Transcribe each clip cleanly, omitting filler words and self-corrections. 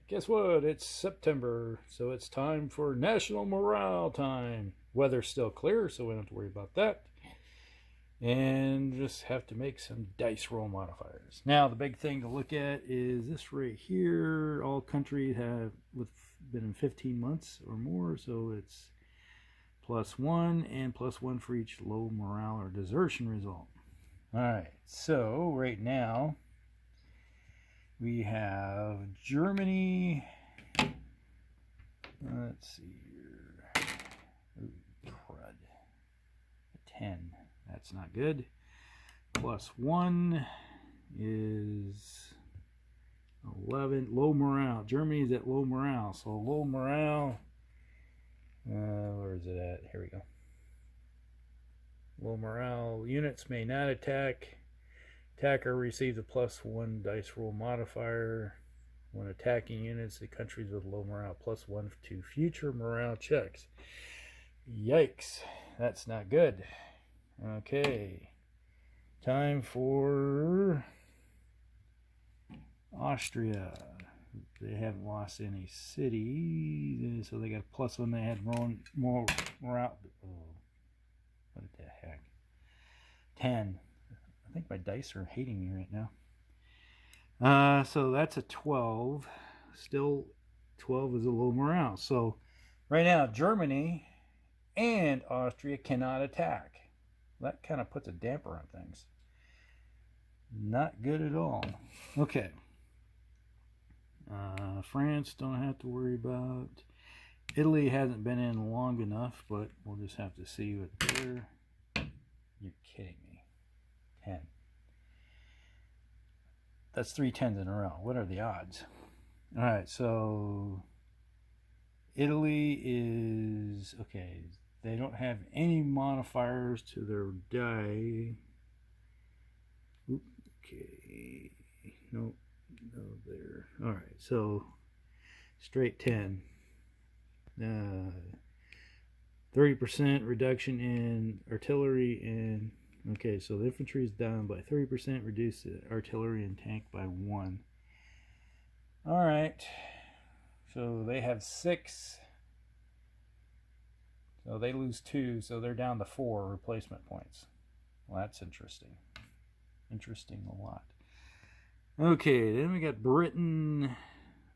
guess what? It's September, so it's time for National Morale Time. Weather's still clear, so we don't have to worry about that. And just have to make some dice roll modifiers. Now, the big thing to look at is this right here. All countries have been in 15 months or more, so it's +1 and +1 for each low morale or desertion result. All right, so right now we have Germany. Let's see here. Ooh, crud. A 10. That's not good. +1 is 11. Low morale. Germany's at low morale. So low morale. Where is it at? Here we go. Low morale units may not attack. Attacker receives a +1 dice roll modifier. When attacking units, the countries with low morale +1 to future morale checks. Yikes. That's not good. Okay. Time for Austria. They haven't lost any cities, so they got a +1. They had more morale. Oh, what the heck? 10. I think my dice are hating me right now. So that's a 12. Still, 12 is a low morale. So right now, Germany and Austria cannot attack. That kind of puts a damper on things. Not good at all. Okay. France, don't have to worry about. Italy hasn't been in long enough, but we'll just have to see what they're. You're kidding me. 10. That's 3 10s in a row. What are the odds? All right, so Italy is okay. They don't have any modifiers to their die. Okay. Nope. No, there. All right, so straight 10. 30% reduction in artillery and okay, so the infantry is down by 30%, reduce the artillery and tank by 1. All right, so they have 6. So they lose 2, so they're down to 4 replacement points. Well, that's interesting. Interesting a lot. Okay, then we got Britain.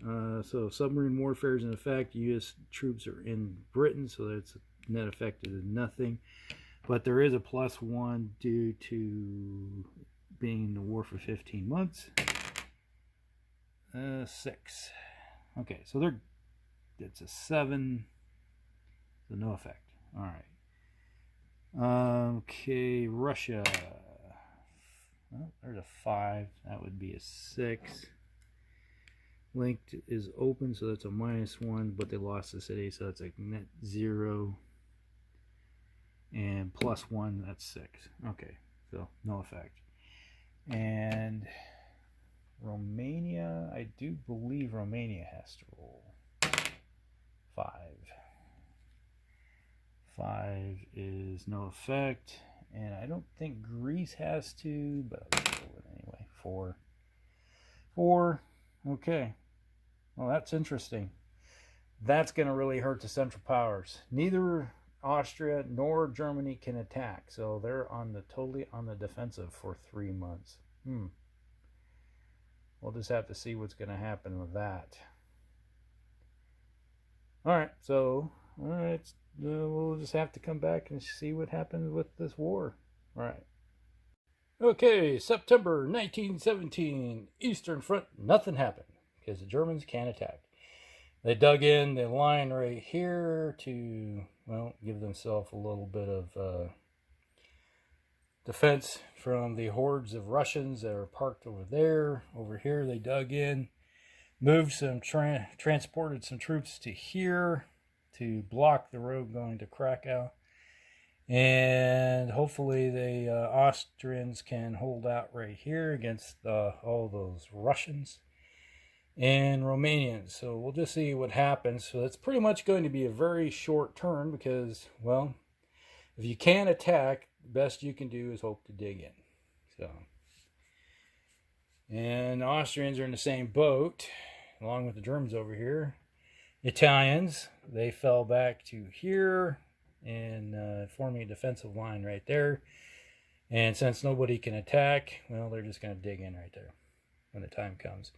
So submarine warfare is in effect. U.S. troops are in Britain, so that's net effect is nothing. But there is a +1 due to being in the war for 15 months. 6. Okay, so it's a 7. So no effect. All right. Okay, Russia. Well, there's a 5. That would be a 6. Linked is open, so that's a -1, but they lost the city, so that's a net 0. And +1, that's 6. Okay, so no effect. And Romania, I do believe Romania has to roll 5. 5 is no effect. And I don't think Greece has to, but I'll just roll it anyway. 4. 4. Okay. Well, that's interesting. That's going to really hurt the Central Powers. Neither Austria nor Germany can attack, so they're totally on the defensive for 3 months. We'll just have to see what's going to happen with that. All right, so we'll just have to come back and see what happens with this war. All right. Okay, September 1917, Eastern Front, nothing happened because the Germans can't attack. They dug in the line right here to, well, give themselves a little bit of defense from the hordes of Russians that are parked over there. Over here, they dug in, moved some, transported some troops to here to block the road going to Krakow. And hopefully the Austrians can hold out right here against all those Russians and Romanians. So we'll just see what happens. So it's pretty much going to be a very short turn because, well, if you can't attack, the best you can do is hope to dig in. So, and the Austrians are in the same boat. along with the Germans over here. Italians, they fell back to here and forming a defensive line right there. And since nobody can attack, well, they're just going to dig in right there when the time comes.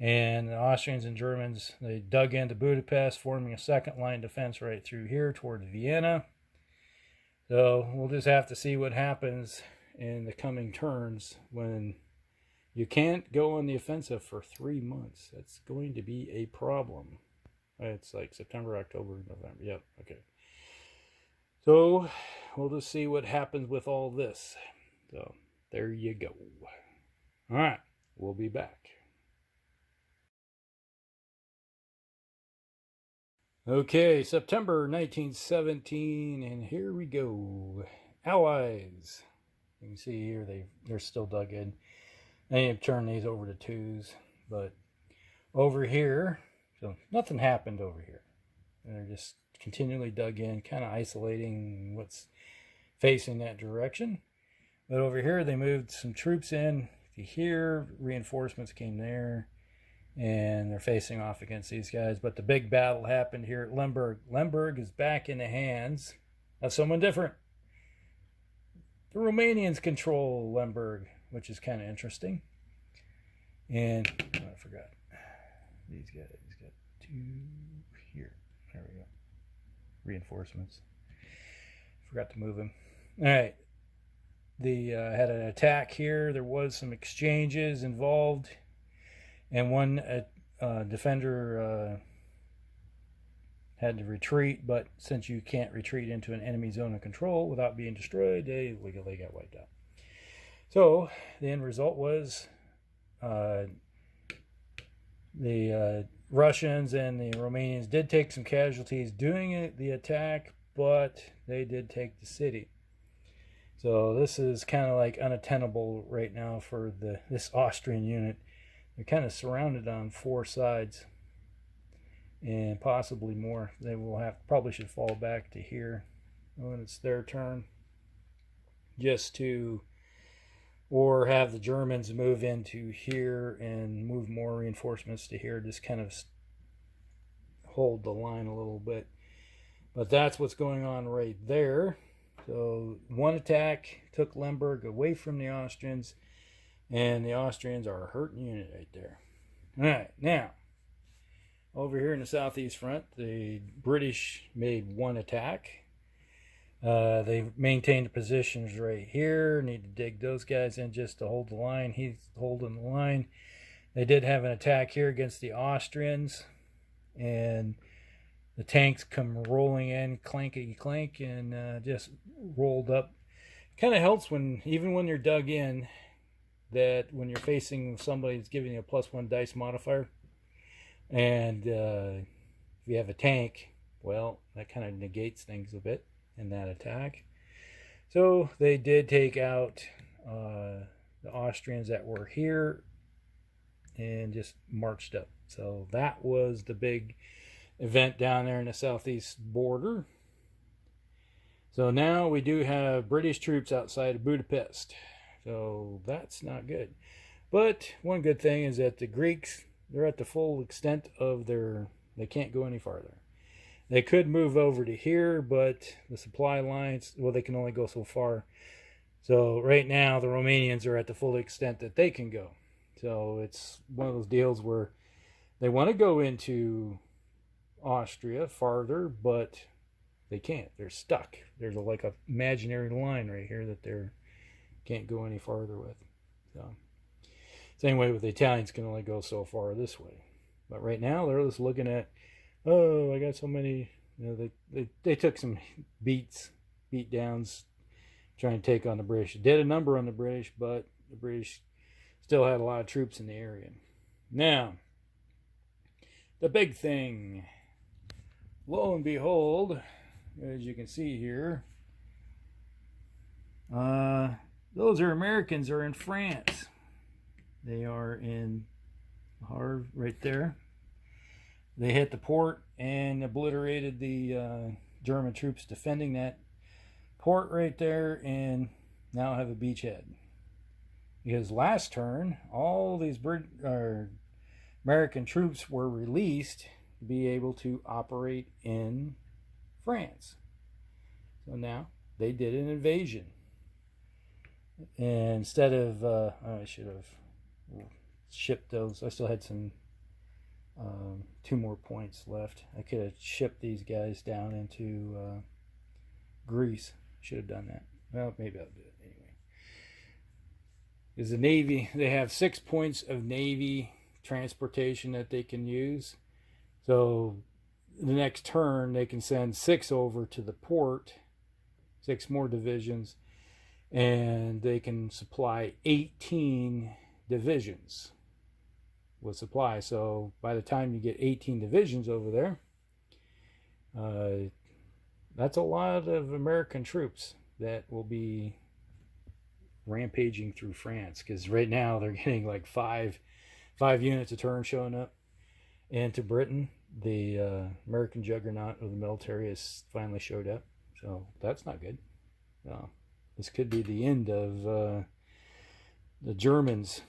And the Austrians and Germans, they dug into Budapest, forming a second line defense right through here towards Vienna. So we'll just have to see what happens in the coming turns when you can't go on the offensive for 3 months. That's going to be a problem. It's like September, October, November. Yep, okay. So we'll just see what happens with all this. So there you go. All right, we'll be back. Okay, September 1917, and here we go. Allies. You can see here they're still dug in. I need to turn these over to twos, but over here, so nothing happened over here. They're just continually dug in, kind of isolating what's facing that direction. But over here, they moved some troops in to here. Reinforcements came there, and they're facing off against these guys. But the big battle happened here at Lemberg. Lemberg is back in the hands of someone different. The Romanians control Lemberg, which is kind of interesting. And I forgot these guys got two here. There we go. Reinforcements. Forgot to move them. All right. They had an attack here. There was some exchanges involved, and one defender had to retreat. But since you can't retreat into an enemy zone of control without being destroyed, they got wiped out. So the end result was the Russians and the Romanians did take some casualties doing the attack, but they did take the city. So this is kind of like unattainable right now for this Austrian unit. They're kind of surrounded on four sides and possibly more. They will probably should fall back to here when it's their turn, or have the Germans move into here and move more reinforcements to here, just kind of hold the line a little bit. But that's what's going on right there. So one attack took Lemberg away from the Austrians, and the Austrians are a hurting unit right there. All right, now, over here in the southeast front, the British made one attack. They maintained the positions right here. Need to dig those guys in just to hold the line. He's holding the line. They did have an attack here against the Austrians, and the tanks come rolling in, clankety clank, and just rolled up. Kind of helps even when you're dug in, that when you're facing somebody that's giving you a +1 dice modifier, and if you have a tank, well, that kind of negates things a bit in that attack. So they did take out the Austrians that were here and just marched up. So that was the big event down there in the southeast border. So now we do have British troops outside of Budapest. So that's not good. But one good thing is that the Greeks, they're at the full extent of they can't go any farther. They could move over to here, but the supply lines, well, they can only go so far. So right now, the Romanians are at the full extent that they can go. So it's one of those deals where they want to go into Austria farther, but they can't. They're stuck. There's like a imaginary line right here that they can't go any farther with. So same way with the Italians, can only go so far this way. But right now, they're just looking at, oh, I got so many. They took some beat downs trying to take on the British. Did a number on the British, but the British still had a lot of troops in the area. Now, the big thing, lo and behold, as you can see here, those Americans are in France. They are in Havre right there. They hit the port and obliterated the German troops defending that port right there, and now have a beachhead. Because last turn, all these American troops were released to be able to operate in France. So now they did an invasion. And instead of, I should have shipped those. I still had some 2 more points left. I could have shipped these guys down into Greece. Should have done that. Well, maybe I'll do it anyway. Is the Navy, they have 6 points of Navy transportation that they can use. So the next turn they can send 6 over to the port, 6 more divisions, and they can supply 18 divisions with supply. So by the time you get 18 divisions over there, that's a lot of American troops that will be rampaging through France, because right now they're getting like five units a turn showing up. And to Britain, the American juggernaut of the military has finally showed up. So that's not good. This could be the end of the Germans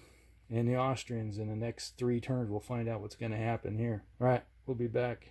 and the Austrians in the next 3 turns. We'll find out what's going to happen here. All right, we'll be back.